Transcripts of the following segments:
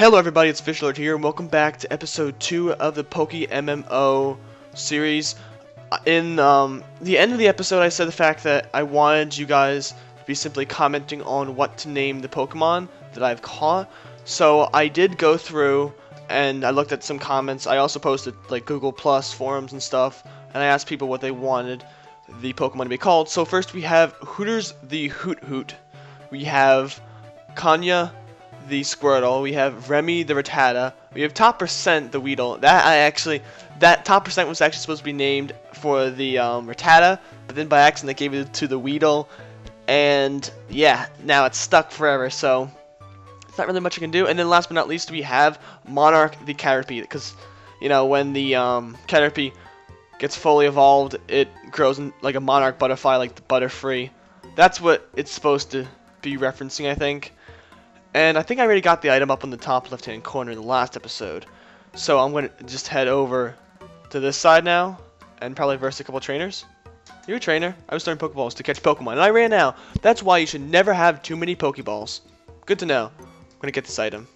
Hello everybody, it's Fishlord here, and welcome back to episode 2 of the Poke MMO series. In the end of the episode, I said the fact that I wanted you guys to be simply commenting on what to name the Pokemon that I've caught. So I did go through, and I looked at some comments. I also posted like Google Plus forums and stuff, and I asked people what they wanted the Pokemon to be called. So first we have Hooters the Hoot Hoot. We have Kanya the Squirtle, we have Remy the Rattata, we have Top Percent the Weedle. That Top Percent was actually supposed to be named for the Rattata, but then by accident they gave it to the Weedle, and yeah, now it's stuck forever, so there's not really much I can do. And then last but not least, we have Monarch the Caterpie, because, you know, when the Caterpie gets fully evolved, it grows in, like a Monarch butterfly, like the Butterfree. That's what it's supposed to be referencing, I think. And I think I already got the item up on the top left-hand corner in the last episode. So I'm going to just head over to this side now and probably verse a couple trainers. You're a trainer. I was throwing Pokeballs to catch Pokemon, and I ran out. That's why you should never have too many Pokeballs. Good to know. I'm going to get this item.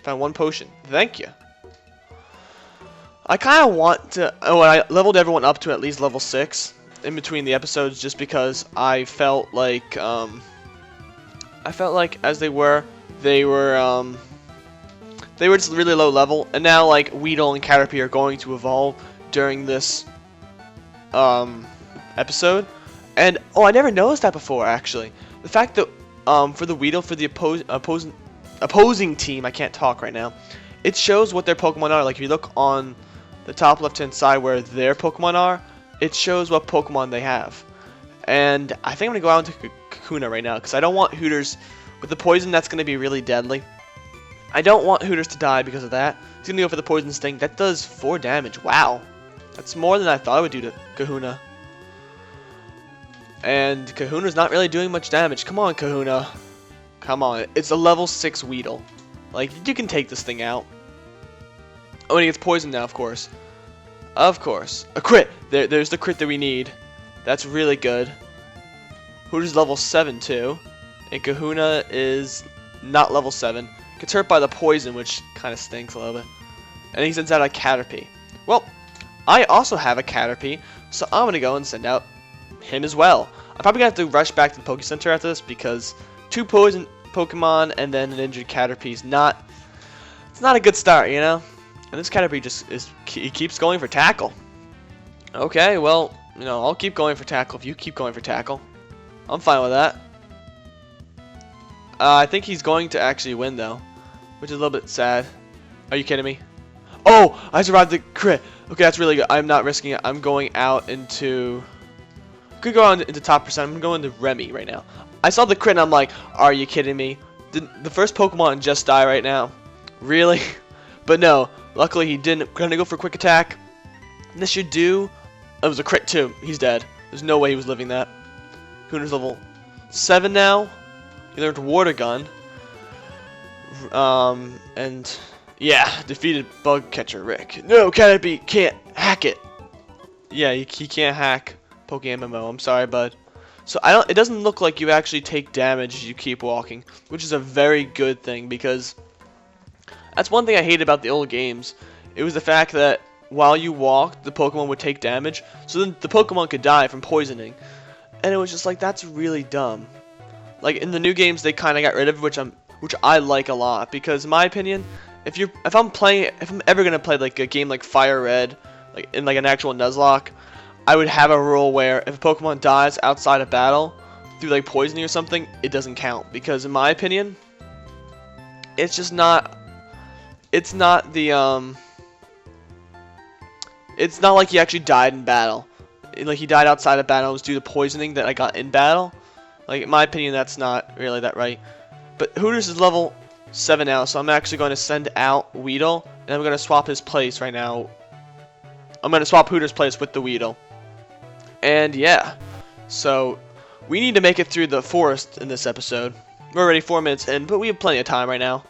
Found one potion. Thank you. I kind of want to... Oh, I leveled everyone up to at least level 6 in between the episodes just because I felt like... as they were just really low level, and now like Weedle and Caterpie are going to evolve during this episode. And oh, I never noticed that before actually. The fact that for the Weedle, for the opposing team, I can't talk right now. It shows what their Pokemon are. Like if you look on the top left-hand side where their Pokemon are, it shows what Pokemon they have. And I think I'm gonna go out into Kakuna right now because I don't want Hooters with the poison. That's gonna be really deadly. I don't want Hooters to die because of that. He's gonna go for the poison sting. That does 4 damage. Wow, that's more than I thought it would do to Kahuna. And Kahuna's not really doing much damage. Come on, Kahuna. Come on. It's a level 6 Weedle. Like you can take this thing out. Oh, and he gets poisoned now, of course. Of course, a crit. There's the crit that we need. That's really good. Hooters level 7 too, and Kahuna is not level 7. Gets hurt by the poison, which kind of stinks a little bit. And he sends out a Caterpie. Well, I also have a Caterpie, so I'm gonna go and send out him as well. I'm probably gonna have to rush back to the Poke Center after this because 2 poison Pokemon and then an injured Caterpie is not. It's not a good start, you know. And this Caterpie he keeps going for tackle. Okay, well. You know, I'll keep going for tackle if you keep going for tackle. I'm fine with that. I think he's going to actually win, though, which is a little bit sad. Are you kidding me? Oh, I survived the crit. Okay, that's really good. I'm not risking it. I'm going out into... Could go on into top percent. I'm going to Remy right now. I saw the crit, and I'm like, are you kidding me? Did the first Pokemon just die right now? Really? But no, luckily he didn't. Gonna go for a quick attack. And this should do... It was a crit too. He's dead. There's no way he was living that. Hooters level 7 now. He learned Water Gun. And yeah, defeated Bug Catcher Rick. No, Caterpie can't hack it. Yeah, he can't hack Poke MMO. I'm sorry, bud. So it doesn't look like you actually take damage as you keep walking, which is a very good thing because that's one thing I hate about the old games. It was the fact that while you walked, the Pokemon would take damage, so then the Pokemon could die from poisoning. And it was just like, that's really dumb. Like in the new games, they kind of got rid of it, which I like a lot, because in my opinion, if I'm ever gonna play like a game like Fire Red, like in like an actual Nuzlocke, I would have a rule where if a Pokemon dies outside of battle through like poisoning or something, it doesn't count, because in my opinion, it's just not. It's not the It's not like he actually died in battle. Like he died outside of battle. It was due to poisoning that I got in battle. Like in my opinion, that's not really that right. But Hooters is level 7 now, so I'm actually going to send out Weedle, and I'm going to swap his place right now. I'm going to swap Hooters' place with the Weedle. And yeah, so we need to make it through the forest in this episode. We're already 4 minutes in, but we have plenty of time right now.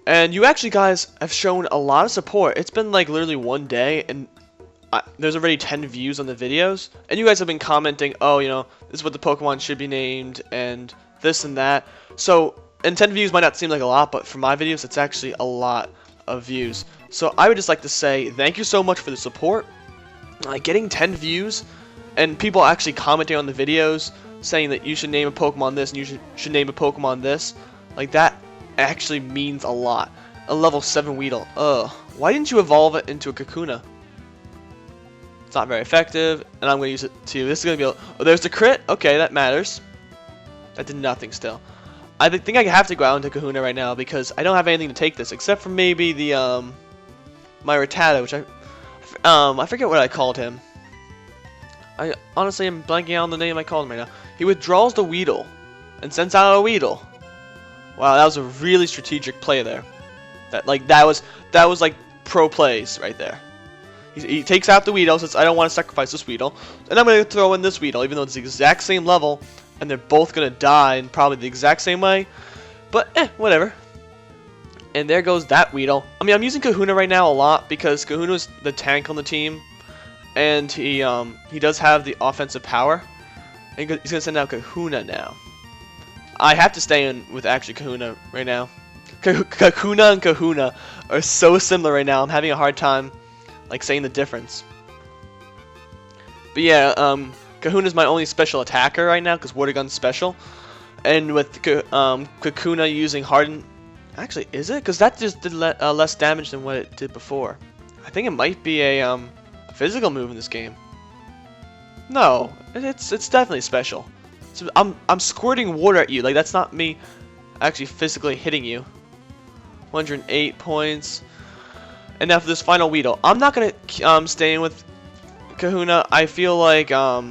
And you actually guys have shown a lot of support. It's been like literally 1 day and there's already 10 views on the videos. And you guys have been commenting, oh, you know, this is what the Pokemon should be named and this and that. So and 10 views might not seem like a lot, but for my videos, it's actually a lot of views. So I would just like to say thank you so much for the support. Getting 10 views and people actually commenting on the videos saying that you should name a Pokemon this and you should name a Pokemon this, like that actually means a lot. A level 7 Weedle. Why didn't you evolve it into a Kakuna? It's not very effective, and I'm going to use it too. This is going to be oh, there's the crit. Okay, that matters. That did nothing still. I think I have to go out into Kahuna right now because I don't have anything to take this except for maybe the my Rattata, which I forget what I called him. I honestly am blanking out on the name I called him right now. He withdraws the Weedle and sends out a Weedle. Wow, that was a really strategic play there. That was like pro plays right there. He takes out the Weedle, says I don't want to sacrifice this Weedle, and I'm going to throw in this Weedle, even though it's the exact same level, and they're both going to die in probably the exact same way. But whatever. And there goes that Weedle. I mean, I'm using Kahuna right now a lot because Kahuna's the tank on the team, and he does have the offensive power. And he's going to send out Kahuna now. I have to stay in with actually Kahuna right now. Kakuna and Kahuna are so similar right now. I'm having a hard time like saying the difference. But yeah, Kahuna's my only special attacker right now because Water Gun's special. And with Kakuna using Harden, actually is it? Because that just did less damage than what it did before. I think it might be a physical move in this game. No, it's definitely special. So I'm squirting water at you. Like that's not me actually physically hitting you. 108 points. And now for this final Weedle. I'm not gonna stay in with Kahuna. I feel like I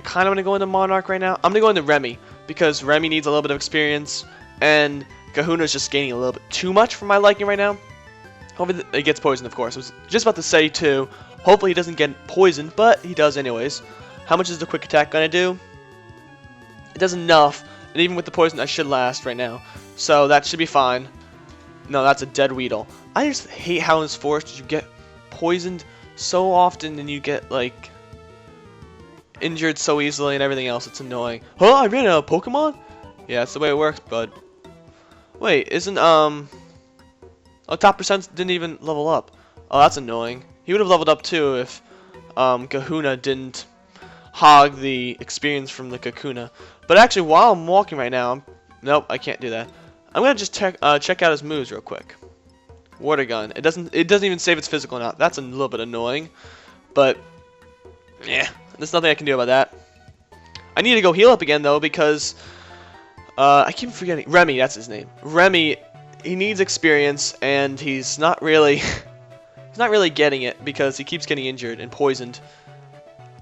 kind of want to go into Monarch right now. I'm gonna go into Remy because Remy needs a little bit of experience, and Kahuna's just gaining a little bit too much for my liking right now. Hopefully it gets poisoned, of course. I was just about to say too. Hopefully he doesn't get poisoned, but he does anyways. How much is the quick attack gonna do? It does enough, and even with the poison, I should last right now. So that should be fine. No, that's a dead Weedle. I just hate how in this forest you get poisoned so often and you get like injured so easily and everything else. It's annoying. Huh? I ran out of Pokemon? Yeah, that's the way it works, bud. Wait, isn't oh, top percent didn't even level up. Oh, that's annoying. He would have leveled up too if Kahuna didn't hog the experience from the Kakuna. But actually, while I'm walking right now, nope, I can't do that. I'm gonna just check out his moves real quick. Water Gun. It doesn't even save its physical now. That's a little bit annoying, but yeah, there's nothing I can do about that. I need to go heal up again though because I keep forgetting Remy. That's his name. Remy. He needs experience, and he's not really he's not really getting it because he keeps getting injured and poisoned.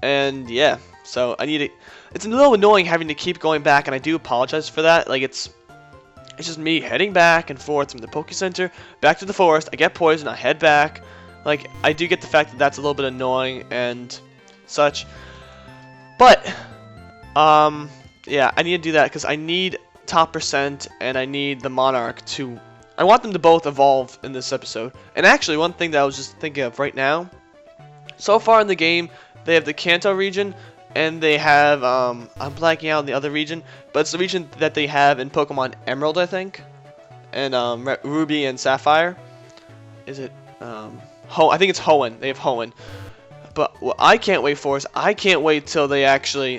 And yeah, so I need it. It's a little annoying having to keep going back, and I do apologize for that. Like it's just me heading back and forth from the Poke Center back to the forest. I get poisoned, I head back. Like I do get the fact that that's a little bit annoying and such. But yeah, I need to do that because I need top percent and I need the Monarch to. I want them to both evolve in this episode. And actually, one thing that I was just thinking of right now. So far in the game, they have the Kanto region. And they have, I'm blanking out on the other region, but it's the region that they have in Pokemon Emerald, I think, and Ruby and Sapphire. Is it, I think it's Hoenn. They have Hoenn. But what I can't wait for is I can't wait till they actually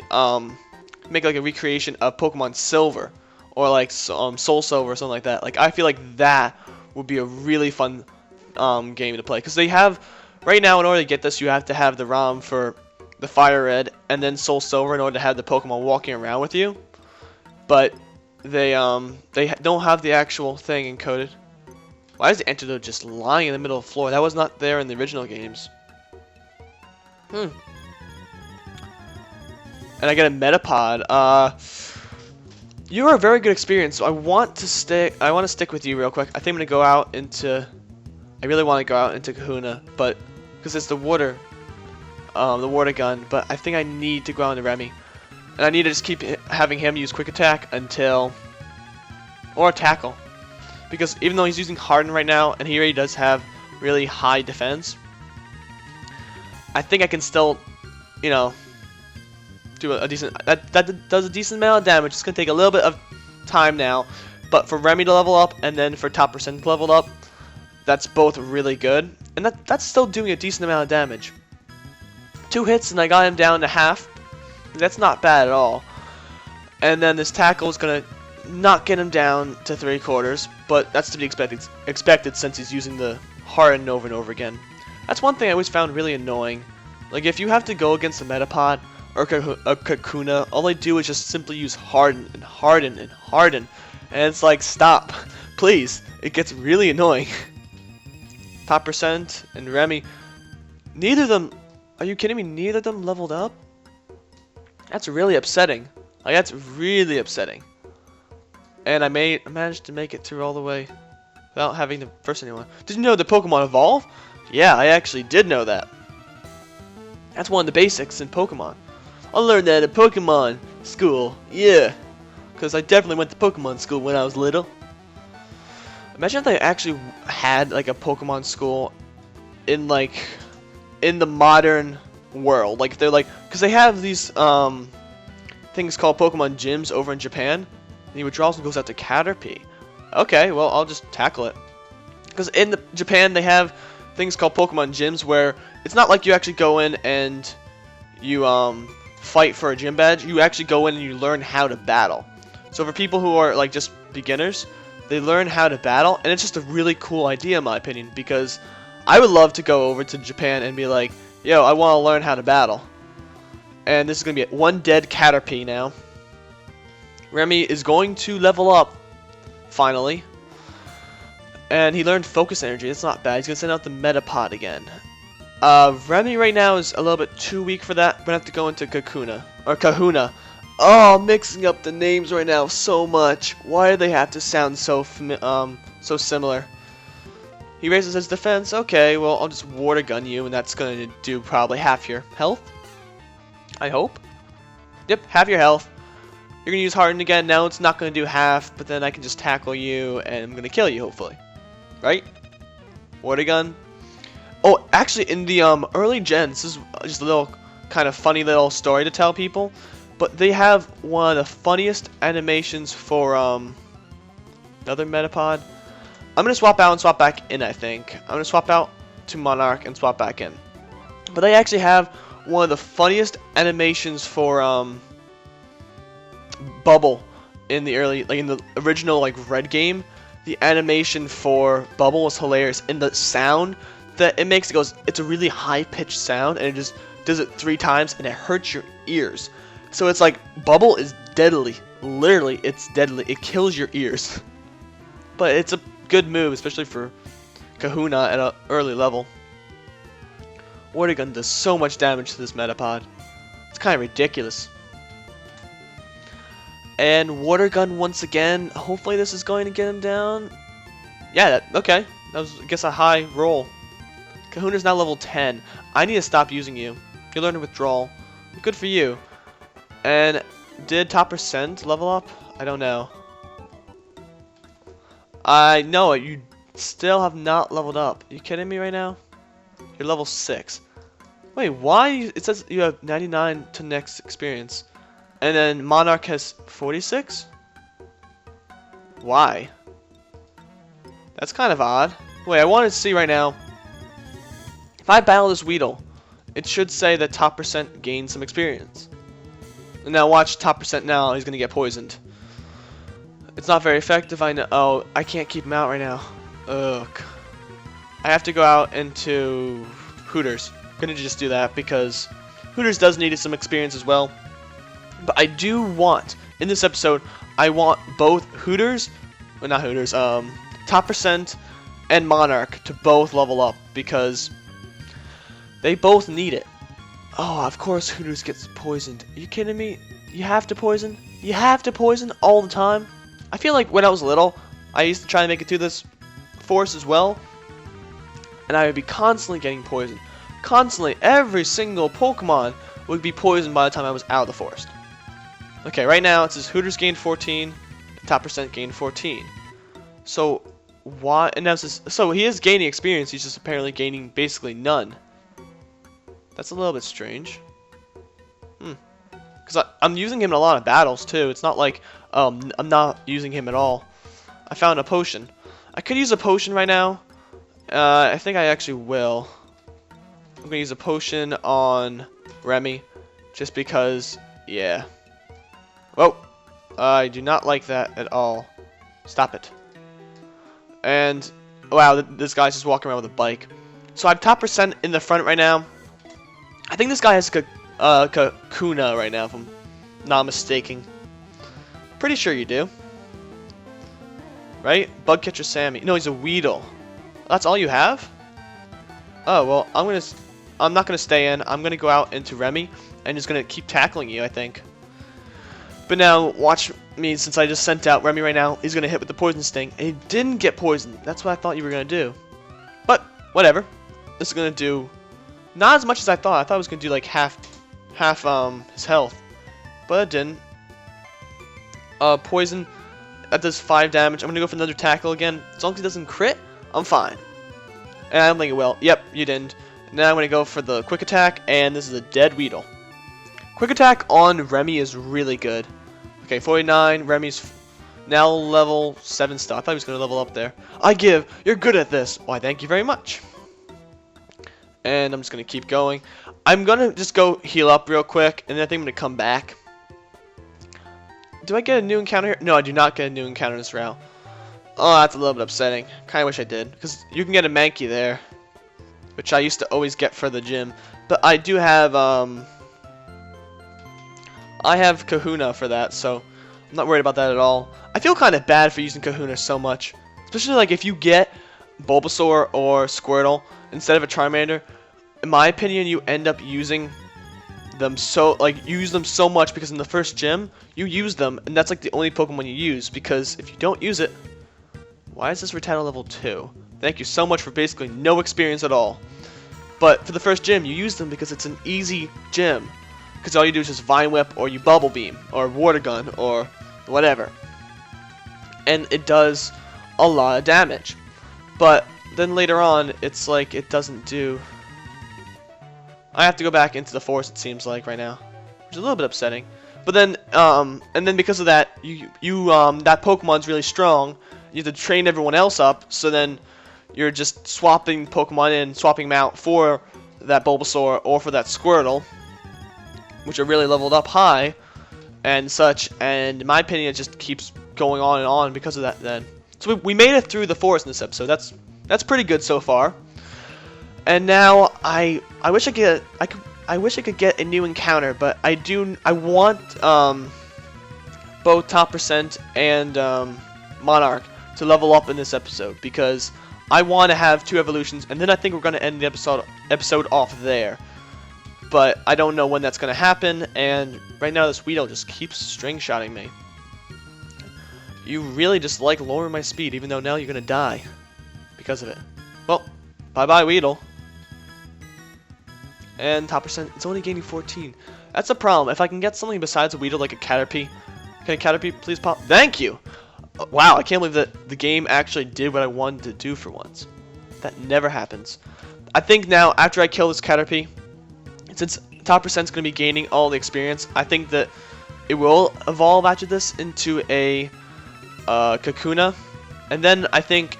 make like a recreation of Pokemon Silver or like Soul Silver or something like that. Like I feel like that would be a really fun game to play because they have right now in order to get this you have to have the ROM for the Fire Red, and then Soul Silver in order to have the Pokemon walking around with you. But they don't have the actual thing encoded. Why is the antidote just lying in the middle of the floor? That was not there in the original games. And I get a Metapod. You are a very good experience, so I want to stick with you real quick. I think I'm gonna go out into. I really want to go out into Kahuna, but because it's the water gun, but I think I need to go on to Remy. And I need to just keep having him use Quick Attack until... or Tackle. Because even though he's using Harden right now, and he already does have really high defense, I think I can still, you know, do a decent... That does a decent amount of damage. It's going to take a little bit of time now. But for Remy to level up and then for top percent to level up, that's both really good. And that's still doing a decent amount of damage. 2 hits and I got him down to half. That's not bad at all. And then this tackle is going to not get him down to 3/4, but that's to be expected since he's using the harden over and over again. That's one thing I always found really annoying. Like, if you have to go against a Metapod or a Kakuna, all they do is just simply use harden and harden and harden. And it's like, stop. Please. It gets really annoying. Top percent and Remy. Neither of them... Are you kidding me? Neither of them leveled up? That's really upsetting. Like, that's really upsetting. And I managed to make it through all the way without having to first anyone. Did you know the Pokemon evolve? Yeah, I actually did know that. That's one of the basics in Pokemon. I learned that at Pokemon school. Yeah. Because I definitely went to Pokemon school when I was little. Imagine if they actually had like a Pokemon school in the modern world. Like, they're like, because they have these things called Pokemon gyms over in Japan. And he withdraws and goes out to Caterpie. Okay, well, I'll just tackle it. Because in Japan they have things called Pokemon gyms where it's not like you actually go in and you fight for a gym badge. You actually go in and you learn how to battle. So for people who are like just beginners, they learn how to battle, and it's just a really cool idea in my opinion, because I would love to go over to Japan and be like, yo, I want to learn how to battle. And this is going to be one dead Caterpie now. Remy is going to level up, finally. And he learned Focus Energy. That's not bad. He's going to send out the Metapod again. Remy right now is a little bit too weak for that. We're going to have to go into Kakuna. Or Kahuna. Oh, I'm mixing up the names right now so much. Why do they have to sound so so similar? He raises his defense. Okay, well, I'll just water gun you, and that's going to do probably half your health. I hope. Yep, half your health. You're going to use Harden again. Now it's not going to do half, but then I can just tackle you, and I'm going to kill you, hopefully. Right? Water gun. Oh, actually, in the early gens, this is just a little kind of funny little story to tell people, but they have one of the funniest animations for another Metapod. I'm going to swap out and swap back in, I think. I'm going to swap out to Monarch and swap back in. But they actually have one of the funniest animations for Bubble in the early, like in the original Red game. The animation for Bubble was hilarious. And the sound that it makes, it's a really high-pitched sound, and it just does it 3 times, and it hurts your ears. So it's like, Bubble is deadly. Literally, it's deadly. It kills your ears. But it's a good move, especially for Kahuna at an early level. Water Gun does so much damage to this Metapod. It's kind of ridiculous. And Water Gun once again. Hopefully this is going to get him down. Yeah, okay. That was, I guess, a high roll. Kahuna's now level 10. I need to stop using you. You learned Withdrawal. Good for you. And did top percent level up? I don't know. I know it. You still have not leveled up. Are you kidding me right now? You're level 6. Wait, why? It says you have 99 to next experience. And then Monarch has 46? Why? That's kind of odd. Wait, I want to see right now. If I battle this Weedle, it should say that top percent gained some experience. And now watch top percent now, he's going to get poisoned. It's not very effective, I know. Oh, I can't keep him out right now. Ugh. I have to go out into Hooters. I'm going to just do that because Hooters does need some experience as well. But I do want, in this episode, I want both Hooters, well not Hooters, top percent and Monarch to both level up because they both need it. Oh, of course Hooters gets poisoned. Are you kidding me? You have to poison? You have to poison all the time? I feel like when I was little, I used to try to make it through this forest as well, and I would be constantly getting poisoned. Constantly, every single Pokemon would be poisoned by the time I was out of the forest. Okay, right now it says Hooters gained 14, top percent gained 14. So why? And now it says, so he is gaining experience. He's just apparently gaining basically none. That's a little bit strange. Because I'm using him in a lot of battles too. It's not like I'm not using him at all. I found a potion. I could use a potion right now. I think I actually will. I'm gonna use a potion on Remy, just because, yeah. Whoa, I do not like that at all. Stop it. And, wow, this guy's just walking around with a bike. So I have top percent in the front right now. I think this guy has Kakuna right now, if I'm not mistaken. Pretty sure you do. Right? Bug Catcher Sammy. No, he's a Weedle. That's all you have? Oh, well, I'm not gonna stay in. I'm gonna go out into Remy and just gonna keep tackling you, I think. But now, watch me, since I just sent out Remy right now, he's gonna hit with the Poison Sting, and he didn't get poisoned. That's what I thought you were gonna do. But, whatever. This is gonna do not as much as I thought. I thought it was gonna do like half his health. But it didn't. Poison, that does 5 damage. I'm gonna go for another tackle again. As long as he doesn't crit, I'm fine. And I don't think it will. Yep, you didn't. Now I'm going to go for the quick attack, and this is a dead Weedle. Quick attack on Remy is really good. Okay, 49, Remy's now level 7 still. I thought he was going to level up there. You're good at this. Why, thank you very much. And I'm just going to keep going. I'm going to just go heal up real quick, and then I think I'm going to come back. Do I get a new encounter here? No, I do not get a new encounter in this route. Oh, that's a little bit upsetting. Kinda wish I did, because you can get a Mankey there, which I used to always get for the gym. But I do have, I have Kahuna for that, so I'm not worried about that at all. I feel kind of bad for using Kahuna so much, especially like if you get Bulbasaur or Squirtle instead of a Charmander. In my opinion, you end up using them so much because in the first gym you use them, and that's like the only Pokemon you use, because if you don't use it, why is this Rattata level 2? Thank you so much for basically no experience at all. But for the first gym, you use them because it's an easy gym. Because all you do is just Vine Whip, or you Bubble Beam, or Water Gun, or whatever. And it does a lot of damage. But then later on, it's like it doesn't do... I have to go back into the forest, it seems like, right now. Which is a little bit upsetting. But then, and then because of that, that Pokemon's really strong. You have to train everyone else up, so then you're just swapping Pokemon in, swapping them out for that Bulbasaur or for that Squirtle, which are really leveled up high and such, and in my opinion it just keeps going on and on because of that then. So we made it through the forest in this episode. That's pretty good so far. And now I wish I wish I could get a new encounter, but I want both top percent and Monarch to level up in this episode, because I want to have 2 evolutions, and then I think we're going to end the episode off there. But I don't know when that's going to happen, and right now this Weedle just keeps string-shotting me. You really just like lowering my speed, even though now you're going to die because of it. Well, bye-bye Weedle. And top percent, it's only gaining 14. That's a problem. If I can get something besides a Weedle, like a Caterpie. Can a Caterpie please pop? Thank you! Wow, I can't believe that the game actually did what I wanted to do for once. That never happens. I think now, after I kill this Caterpie, since top percent's going to be gaining all the experience, I think that it will evolve after this into a Kakuna. And then I think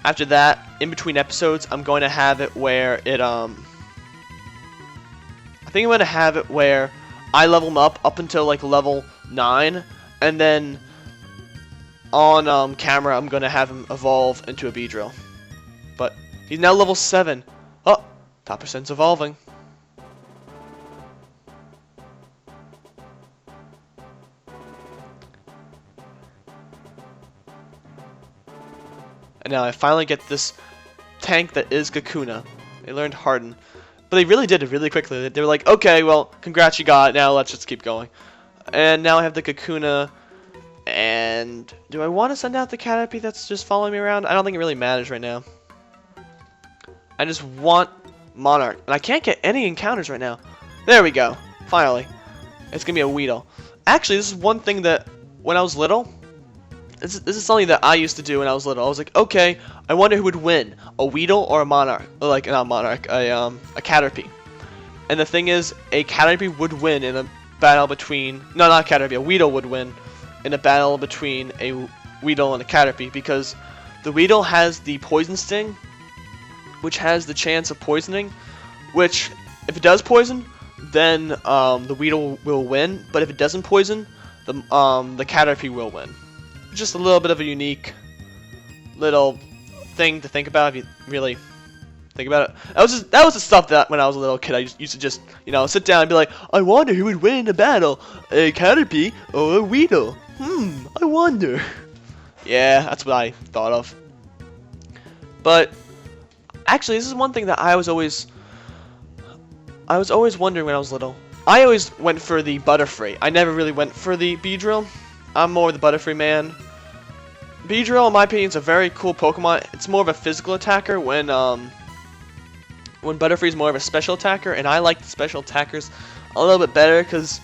after that, in between episodes, I'm going to have it where it, I think I'm going to have it where I level him up until like level 9, and then on camera I'm going to have him evolve into a Beedrill. But he's now level 7. Oh, top percent's evolving. And now I finally get this tank that is Kakuna. They learned Harden. But they really did it really quickly. They were like, okay, well, congrats, you got it. Now let's just keep going. And now I have the Kakuna. And do I want to send out the Caterpie that's just following me around? I don't think it really matters right now. I just want Monarch. And I can't get any encounters right now. There we go. Finally. It's going to be a Weedle. Actually, this is one thing that when I was little, this is something that I used to do when I was little. I was like, okay, I wonder who would win, a Weedle or a Monarch. Or like, not Monarch, a Caterpie. And the thing is, a Caterpie would win in a battle between... No, not a Caterpie, a Weedle would win in a battle between a Weedle and a Caterpie, because the Weedle has the Poison Sting, which has the chance of poisoning, which, if it does poison, then the Weedle will win, but if it doesn't poison, the Caterpie will win. Just a little bit of a unique little thing to think about if you really think about it. That was the stuff that when I was a little kid I used to just, you know, sit down and be like, I wonder who would win a battle, a Caterpie or a Weedle. I wonder. Yeah, that's what I thought of. But actually, this is one thing that I was always wondering when I was little. I always went for the Butterfree. I never really went for the Beedrill. I'm more the Butterfree man. Beedrill, in my opinion, is a very cool Pokemon. It's more of a physical attacker when Butterfree is more of a special attacker, and I like the special attackers a little bit better because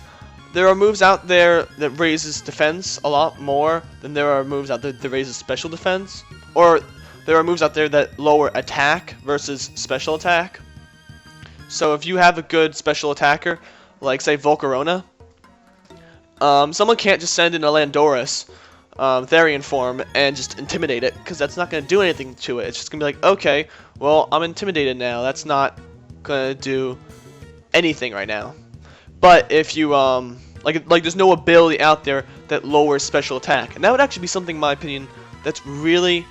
there are moves out there that raises defense a lot more than there are moves out there that raises special defense. Or there are moves out there that lower attack versus special attack. So if you have a good special attacker, like say Volcarona, someone can't just send in a Landorus Therian form and just intimidate it, because that's not going to do anything to it. It's just going to be like, okay, well, I'm intimidated now. That's not going to do anything right now. But if you, like there's no ability out there that lowers special attack. And that would actually be something, in my opinion, that's really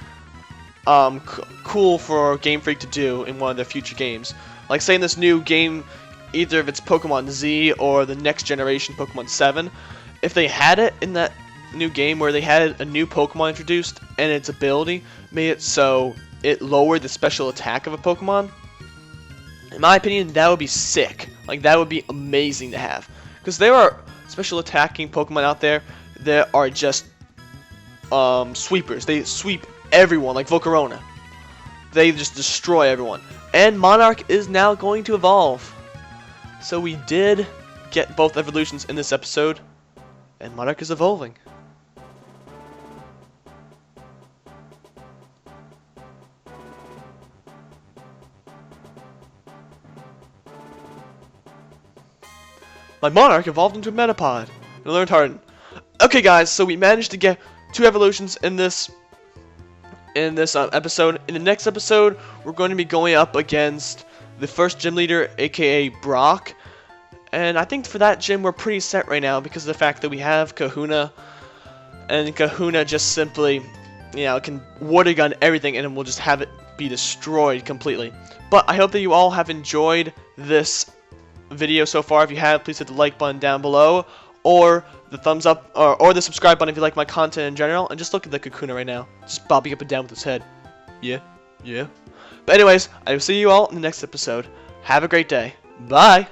cool for Game Freak to do in one of their future games. Like, say in this new game, either if it's Pokemon Z or the next generation Pokemon 7, if they had it in that new game where they had a new Pokemon introduced and its ability made it so it lowered the special attack of a Pokemon, in my opinion, that would be sick. Like, that would be amazing to have. Because there are special attacking Pokemon out there that are just sweepers. They sweep everyone, like Volcarona. They just destroy everyone. And Monarch is now going to evolve. So we did get both evolutions in this episode, and Monarch is evolving. My Monarch evolved into a Metapod and learned Harden. Okay, guys, so we managed to get 2 evolutions in this episode. In the next episode, we're going to be going up against the first gym leader, aka Brock. And I think for that gym, we're pretty set right now because of the fact that we have Kahuna. And Kahuna just simply, you know, can water gun everything and we'll just have it be destroyed completely. But I hope that you all have enjoyed this video so far. If you have, please hit the like button down below, or the thumbs up, or the subscribe button if you like my content in general. And just look at the Kakuna right now, just bobbing up and down with his head. Yeah. But anyways, I will see you all in the next episode. Have a great day. Bye.